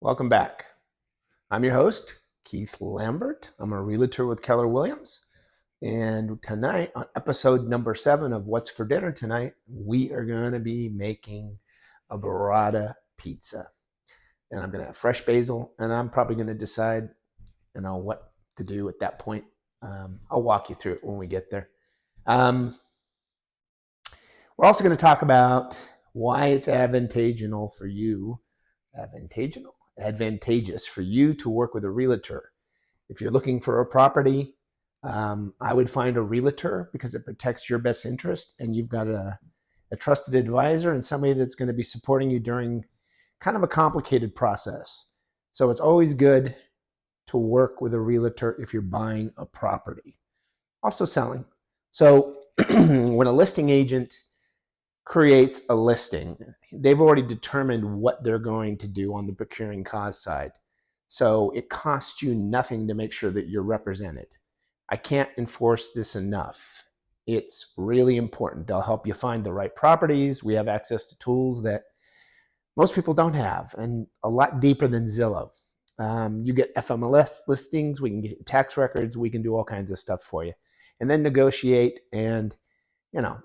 Welcome back. I'm your host, Keith Lambert. I'm a realtor with Keller Williams. And tonight, on episode number 7 of What's for Dinner Tonight, we are going to be making a burrata pizza. And I'm going to have fresh basil, and I'm probably going to decide, what to do at that point. I'll walk you through it when we get there. We're also going to talk about why it's advantageous for you to work with a realtor. If you're looking for a property, I would find a realtor because it protects your best interest, and you've got a trusted advisor and somebody that's going to be supporting you during kind of a complicated process. So it's always good to work with a realtor if you're buying a property. Also selling. So when a listing agent creates a listing, they've already determined what they're going to do on the procuring cause side. So it costs you nothing to make sure that you're represented. I can't enforce this enough. It's really important. They'll help you find the right properties. We have access to tools that most people don't have, and a lot deeper than Zillow. You get FMLS listings, we can get tax records, we can do all kinds of stuff for you. And then negotiate, and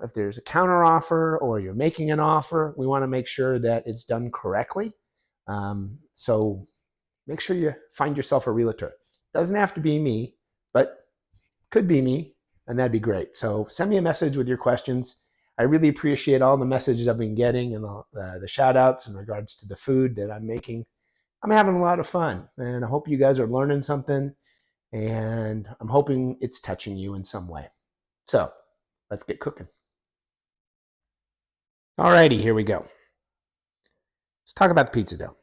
if there's a counter offer or you're making an offer, we want to make sure that it's done correctly. So make sure you find yourself a realtor. Doesn't have to be me, but could be me, and that'd be great. So send me a message with your questions. I really appreciate all the messages I've been getting and the shout outs in regards to the food that I'm making. I'm having a lot of fun, and I hope you guys are learning something, and I'm hoping it's touching you in some way. So let's get cooking. Alrighty, here we go. Let's talk about the pizza dough.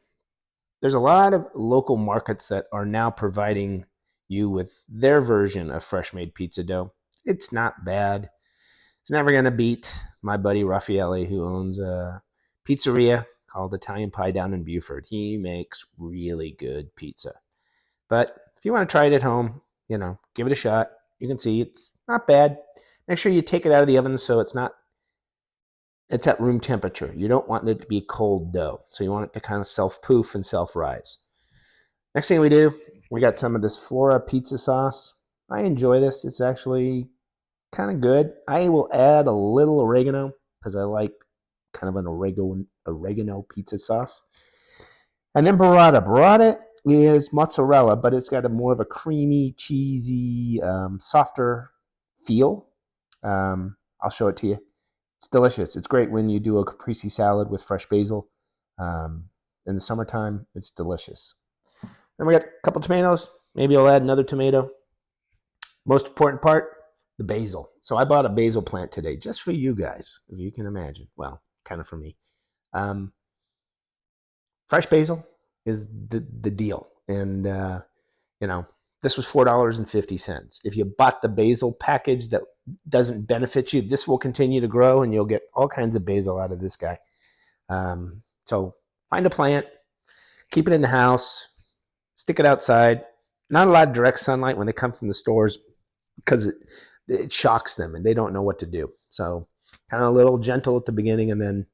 There's a lot of local markets that are now providing you with their version of fresh made pizza dough. It's not bad. It's never going to beat my buddy Raffaele, who owns a pizzeria called Italian Pie down in Buford. He makes really good pizza. But if you want to try it at home, give it a shot. You can see it's not bad. Make sure you take it out of the oven so it's at room temperature. You don't want it to be cold dough. So you want it to kind of self-poof and self-rise. Next thing we do, we got some of this Flora pizza sauce. I enjoy this. It's actually kind of good. I will add a little oregano because I like kind of an oregano pizza sauce. And then burrata. Burrata is mozzarella, but it's got more of a creamy, cheesy, softer feel. I'll show it to you. It's delicious. It's great when you do a caprese salad with fresh basil. In the summertime, it's delicious. Then we got a couple tomatoes. Maybe I'll add another tomato. Most important part, the basil. So I bought a basil plant today just for you guys, if you can imagine. Well, kind of for me. Fresh basil is the deal. And, this was $4.50. If you bought the basil package that doesn't benefit you, this will continue to grow and you'll get all kinds of basil out of this guy. So find a plant, keep it in the house, stick it outside. Not a lot of direct sunlight when they come from the stores because it shocks them and they don't know what to do. So kind of a little gentle at the beginning, and then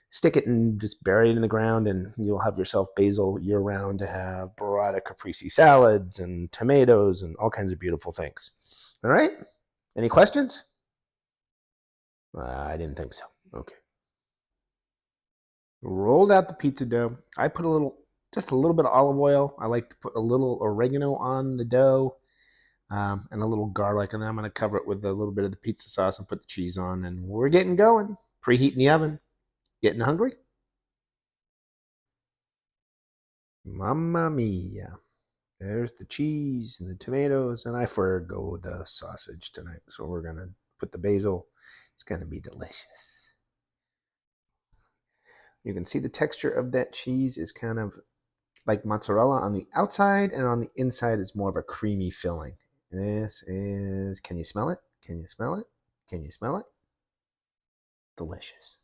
stick it and just bury it in the ground, and you'll have yourself basil year round to have burrata caprese salads and tomatoes and all kinds of beautiful things. All right? Any questions? I didn't think so. Okay. Rolled out the pizza dough. I put just a little bit of olive oil. I like to put a little oregano on the dough, and a little garlic, and then I'm going to cover it with a little bit of the pizza sauce and put the cheese on, and we're getting going. Preheating the oven. Getting hungry? Mamma mia. There's the cheese and the tomatoes, and I forgo the sausage tonight, so we're going to put the basil. It's going to be delicious. You can see the texture of that cheese is kind of like mozzarella on the outside, and on the inside is more of a creamy filling. This is, can you smell it? Can you smell it? Can you smell it? Delicious.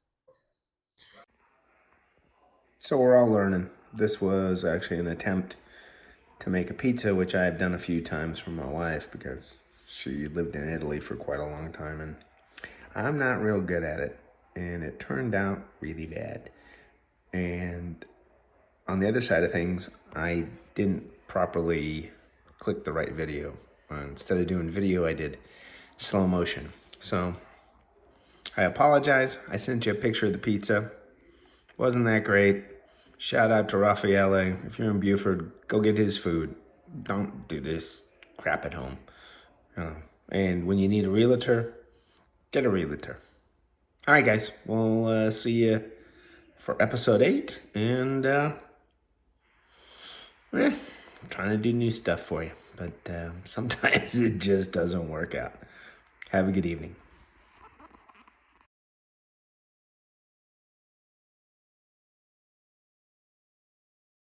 So we're all learning. This was actually an attempt to make a pizza, which I have done a few times for my wife because she lived in Italy for quite a long time, and I'm not real good at it. And it turned out really bad. And on the other side of things, I didn't properly click the right video. Instead of doing video, I did slow motion. So I apologize. I sent you a picture of the pizza. Wasn't that great. Shout out to Raffaele. If you're in Buford, go get his food. Don't do this crap at home. And when you need a realtor, get a realtor. All right, guys. We'll see you for episode 8. And I'm trying to do new stuff for you. But sometimes it just doesn't work out. Have a good evening.